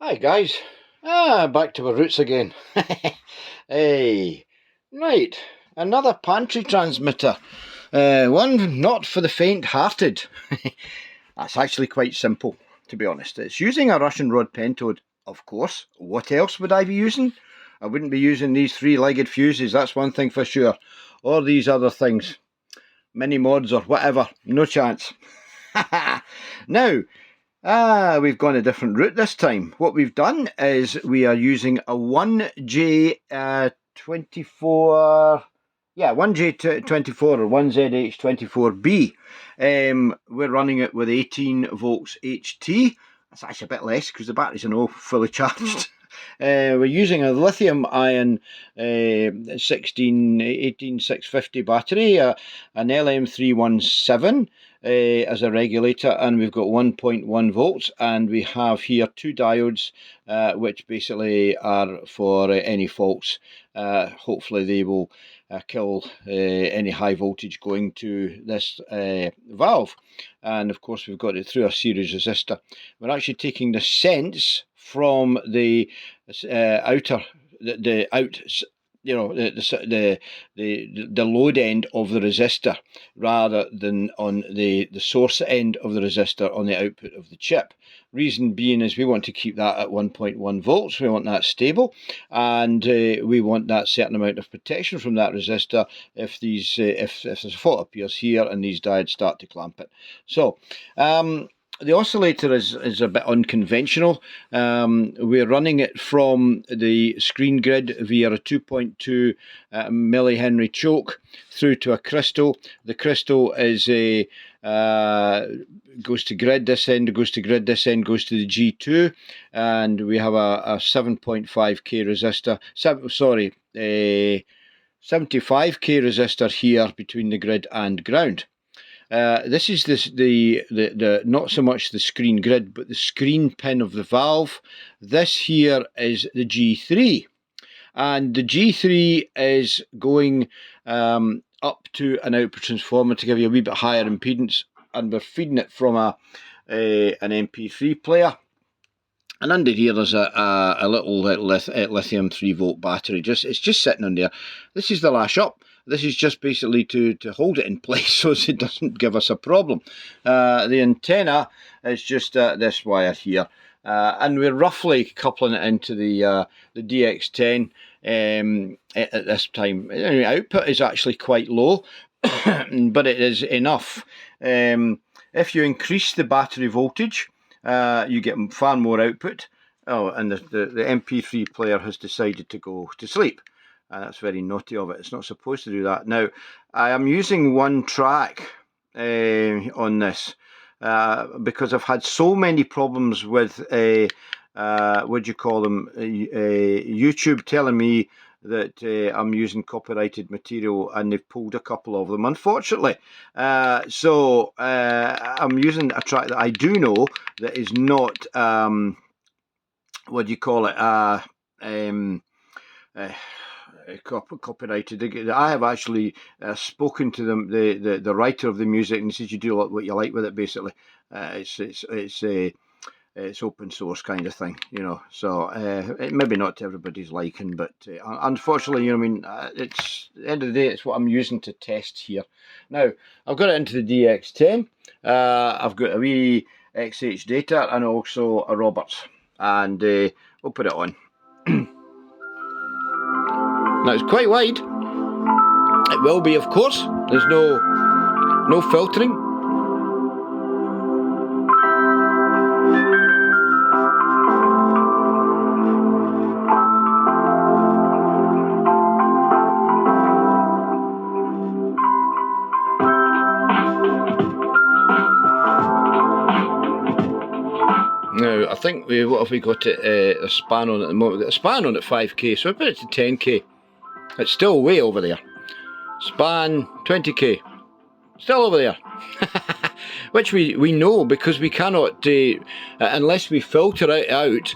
Hi guys, back to our roots again. Hey, right, another pantry transmitter. One not for the faint-hearted. That's actually quite simple, to be honest. It's using a Russian Rod Pentode, of course. What else would I be using? I wouldn't be using these three-legged fuses, that's one thing for sure. Or these other things. Mini mods or whatever, no chance. Now, we've gone a different route this time. What we've done is we are using a 1J24, 1J24 or 1ZH24B. We're running it with 18 volts HT. That's actually a bit less because the batteries are now fully charged. We're using a lithium ion 18650 battery, an LM317 as a regulator, and we've got 1.1 volts, and we have here two diodes which basically are for any faults. Hopefully they will kill any high voltage going to this valve. And of course we've got it through a series resistor. We're actually taking the sense from the outer, the load end of the resistor rather than on the source end of the resistor on the output of the chip. Reason being is we want to keep that at 1.1 volts, we want that stable, and we want that certain amount of protection from that resistor if these if there's a fault appears here and these diodes start to clamp it. So the oscillator is a bit unconventional. We're running it from the screen grid via a 2.2 millihenry choke through to a crystal. The crystal is a goes to grid this end, goes to grid this end, goes to the G2, and we have a 7.5k resistor. 75k resistor here between the grid and ground. This is the not so much the screen grid, but the screen pin of the valve. This here is the G3, and the G3 is going up to an output transformer to give you a wee bit higher impedance, and we're feeding it from an MP3 player. And under here there's a little lithium 3-volt battery. It's just sitting on there. This is the lash up. This is just basically to hold it in place so it doesn't give us a problem. The antenna is just this wire here. And we're roughly coupling it into the DX10 at this time. Anyway, output is actually quite low, but it is enough. If you increase the battery voltage, you get far more output. Oh, and the MP3 player has decided to go to sleep. That's very naughty of it. It's not supposed to do that. Now, I am using one track on this because I've had so many problems with what do you call them? YouTube telling me that I'm using copyrighted material, and they've pulled a couple of them, unfortunately. So I'm using a track that I do know that is not what do you call it? Copyrighted. I have actually spoken to them, the writer of the music, and he says you do what you like with it. Basically, it's open source kind of thing, you know. So maybe not to everybody's liking, but unfortunately, you know, I mean, it's at the end of the day, it's what I'm using to test here. Now I've got it into the DX10. I've got a wee XH data and also a Roberts, and we'll put it on. Now it's quite wide. It will be, of course. There's no filtering. Now I think what have we got it a span on at the moment? We've got a span on at 5k, so I put it to 10k. It's still way over there. Span 20k, still over there. Which we know, because we cannot, unless we filter it out,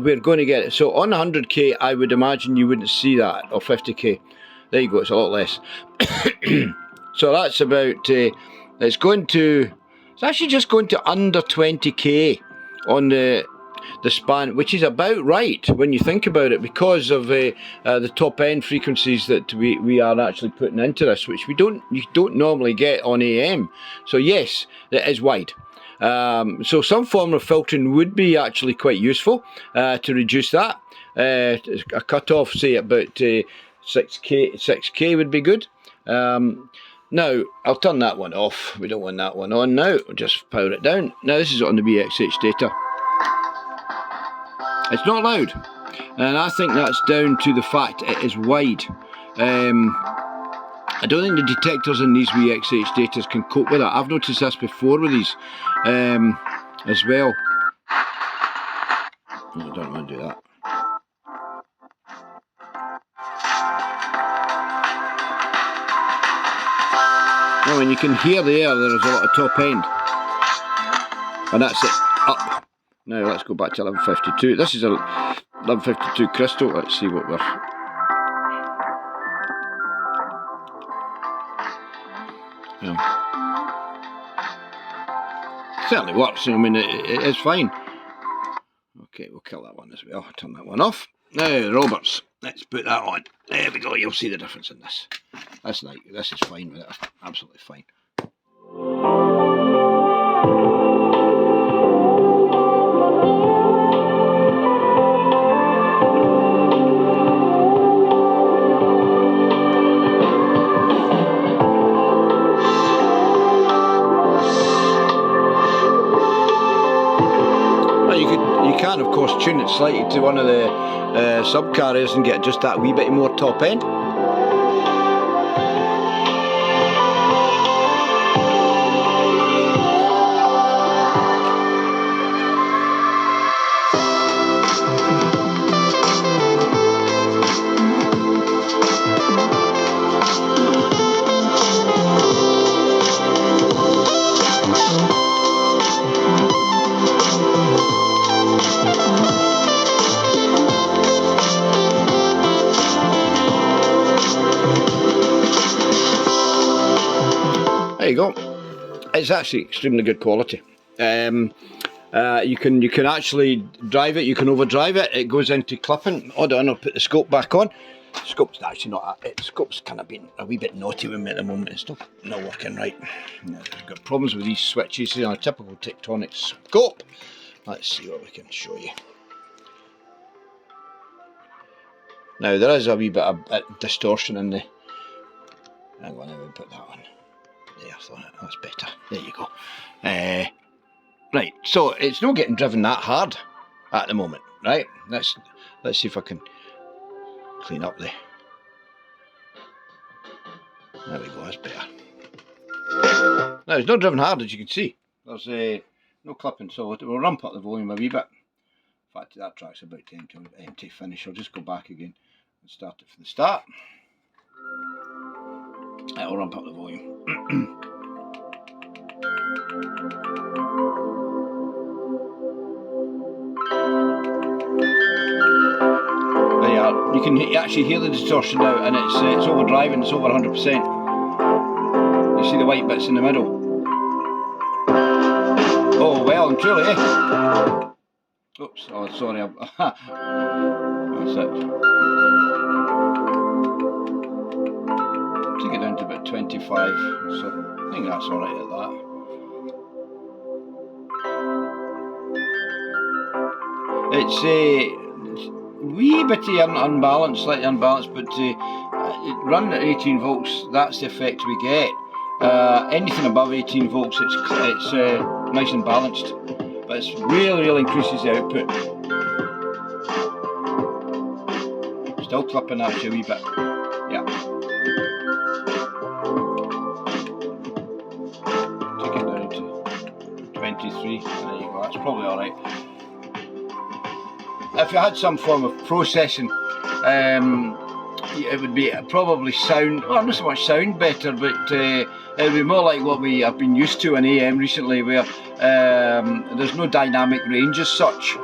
we're going to get it. So on 100k, I would imagine you wouldn't see that, or 50k. There you go, it's a lot less. So that's about, it's actually just going to under 20k on the the span, which is about right when you think about it, because of the top end frequencies that we are actually putting into this, which you don't normally get on AM. So yes, it is wide. So some form of filtering would be actually quite useful to reduce that. A cutoff, say about 6K would be good. Now, I'll turn that one off. We don't want that one on now. We'll just power it down. Now, this is on the VXH data. It's not loud, and I think that's down to the fact it is wide. I don't think the detectors in these VXH datas can cope with that. I've noticed this before with these as well. No, I don't want to do that. Now, when you can hear there is a lot of top end, and that's it, up. Now let's go back to 1152. This is a 1152 crystal. Let's see what we're... Yeah. Certainly works. I mean, it is fine. Okay, we'll kill that one as well. Turn that one off. Now, Roberts. Let's put that on. There we go. You'll see the difference in this. This is fine with it. Absolutely fine. You can, of course, tune it slightly to one of the sub-carriers and get just that wee bit more top end. There you go. It's actually extremely good quality. You can actually drive it. You can overdrive it. It goes into clipping. Hold on, I'll put the scope back on. The scope's actually not. The scope's kind of been a wee bit naughty with me at the moment. It's not working right. I've got problems with these switches. A typical Tectonic scope. Let's see what we can show you. Now there is a wee bit of distortion in the. Hang on, let me put that on. There, that's better. There you go. Right, so it's not getting driven that hard at the moment, right? Let's see if I can clean up the. There we go. That's better. Now it's not driven hard, as you can see. There's no clipping, so we'll ramp up the volume a wee bit. In fact, that track's about to empty finish. I'll just go back again and start it from the start. I'll ramp up the volume. There you are. You can actually hear the distortion now, and it's overdriving. It's over 100%. You see the white bits in the middle. Oh, well and truly, eh? Oops. Oh, sorry. That's it. Take it down to about 25, so I think that's alright at that. It's a wee bitty unbalanced, slightly unbalanced, but running at 18 volts, that's the effect we get. Anything above 18 volts, it's nice and balanced, but it really increases the output. Still clipping actually a wee bit, yeah. Take it down to 23, there you go, that's probably alright. If you had some form of processing, it would be probably sound, well not so much sound better, but it would be more like what we have been used to in AM recently, where there's no dynamic range as such,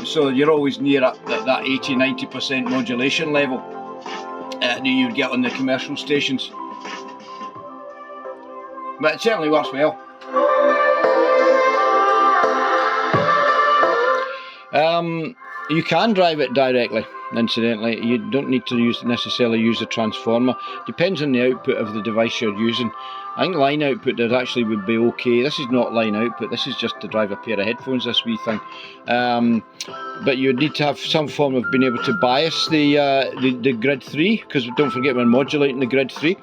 so you're always near that 80-90% modulation level that you'd get on the commercial stations. But it certainly works well. You can drive it directly, incidentally. You don't need to necessarily use a transformer. Depends on the output of the device you're using. I think line output actually would be okay. This is not line output, this is just to drive a pair of headphones, this wee thing. But you need to have some form of being able to bias the grid 3, because don't forget we're modulating the grid 3.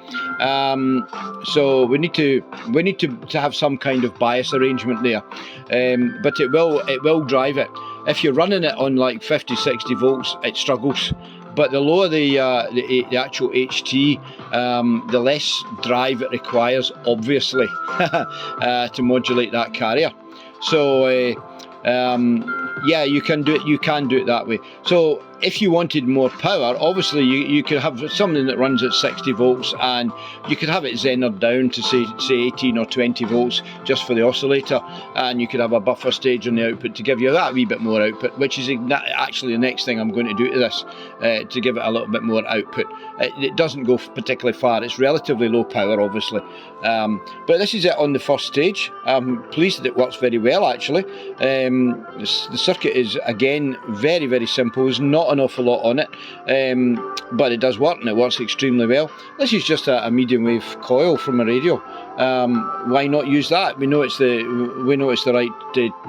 So we need to have some kind of bias arrangement there. But it will drive it. If you're running it on like 50, 60 volts, it struggles. But the lower the actual HT, the less drive it requires, obviously, to modulate that carrier. So yeah, you can do it. You can do it that way. So if you wanted more power, obviously you could have something that runs at 60 volts, and you could have it zenered down to say 18 or 20 volts just for the oscillator, and you could have a buffer stage on the output to give you that wee bit more output, which is actually the next thing I'm going to do to this, to give it a little bit more output. It doesn't go particularly far. It's relatively low power, obviously, but this is it on the first stage. I'm pleased that it works very well, actually. The circuit is, again, very, very simple. There's not an awful lot on it, but it does work, and it works extremely well. This is just a medium wave coil from a radio. Why not use that? We know it's the right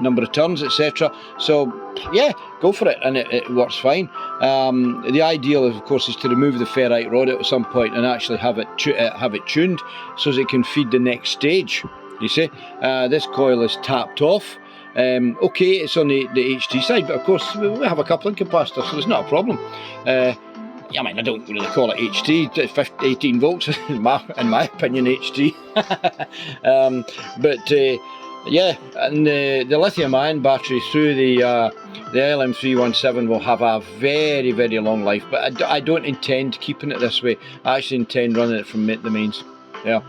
number of turns, etc. So yeah, go for it, and it works fine. The ideal, of course, is to remove the ferrite rod at some point and actually have it tuned so that it can feed the next stage. You see, this coil is tapped off. Okay, it's on the HT side, but of course we have a coupling capacitor, so there's not a problem. I mean, I don't really call it HT, 18 volts in my opinion, HT. But yeah, and the lithium ion battery through the LM317 will have a very, very long life, but I don't intend keeping it this way. I actually intend running it from the mains. Yeah,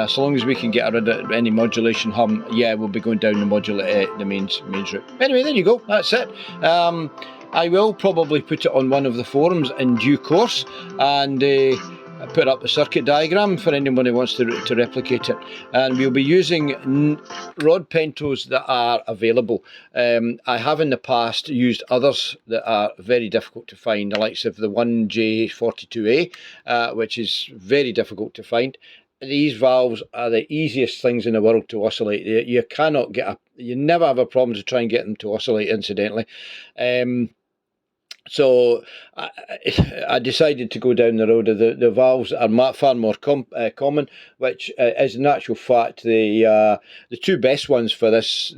so long as we can get rid of any modulation hum, yeah, we'll be going down the mains route. Anyway, there you go, that's it. I will probably put it on one of the forums in due course, and put up the circuit diagram for anyone who wants to replicate it. And we'll be using Rod Pentodes that are available. I have in the past used others that are very difficult to find, the likes of the 1J42A, which is very difficult to find. These valves are the easiest things in the world to oscillate. You cannot you never have a problem to try and get them to oscillate, incidentally. So I decided to go down the road of the valves that are far more common, which is in actual fact the two best ones for this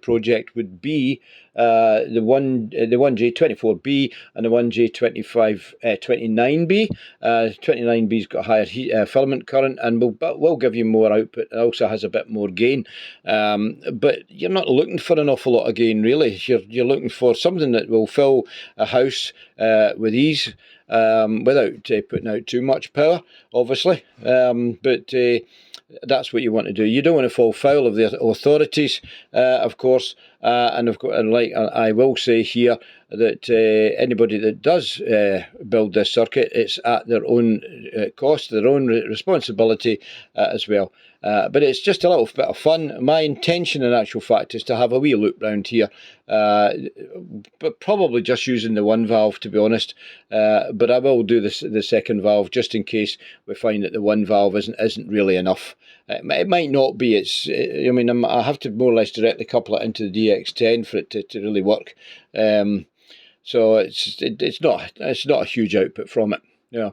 project would be the 1J24B and the 1J29B. 29B's got higher filament current and will give you more output. It also has a bit more gain, but you're not looking for an awful lot of gain, really. You're looking for something that will fill a house with ease, without putting out too much power, obviously. But that's what you want to do. You don't want to fall foul of the authorities, of course. And like I will say here, that anybody that does build this circuit, it's at their own cost, their own responsibility as well. But it's just a little bit of fun. My intention, in actual fact, is to have a wee loop round here, but probably just using the one valve, to be honest. But I will do the second valve just in case we find that the one valve isn't really enough. It might not be. I mean, I have to more or less directly couple it into the DX10 for it to really work. So it's not a huge output from it. Yeah.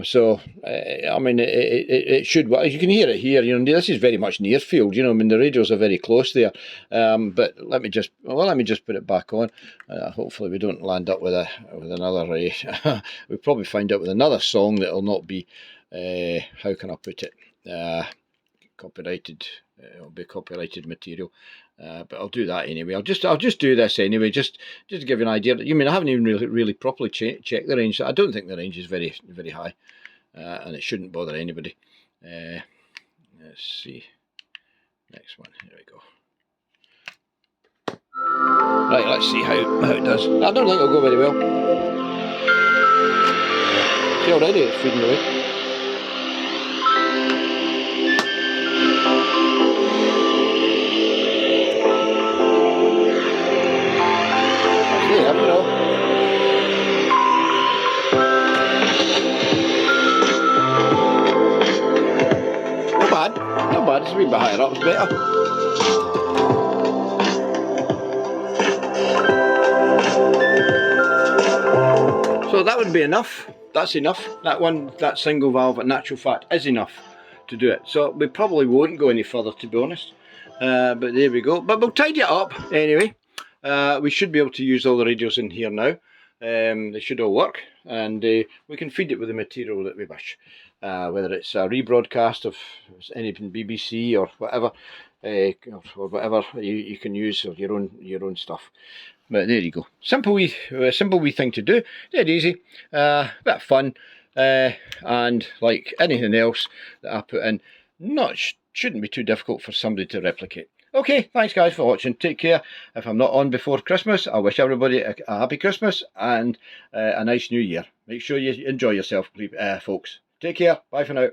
So I mean, it should work. You can hear it here. You know, this is very much near field. You know, I mean, the radios are very close there. But let me just put it back on. Hopefully, we don't land up with another. We'll probably find out with another song that'll not be. How can I put it? Copyrighted. It'll be copyrighted material. But I'll do that anyway. I'll just do this anyway, just to give you an idea. I mean, I haven't even really properly checked the range. I don't think the range is very, very high, and it shouldn't bother anybody. Let's see. Next one. Here we go. Right, let's see how it does. I don't think it'll go very well. See, already it's feeding away. wee bit higher up's better. So that would be enough. That's enough. That single valve in actual fact is enough to do it. So we probably won't go any further, to be honest. But there we go. But we'll tidy it up anyway. We should be able to use all the radios in here now. They should all work, and we can feed it with the material that we wish. Whether it's a rebroadcast of anything BBC or whatever, you can use your own stuff. But there you go. Simple wee thing to do. Dead easy. Bit of fun. And like anything else that I put in, shouldn't be too difficult for somebody to replicate. Okay, thanks guys for watching. Take care. If I'm not on before Christmas, I wish everybody a happy Christmas and a nice new year. Make sure you enjoy yourself, folks. Take care. Bye for now.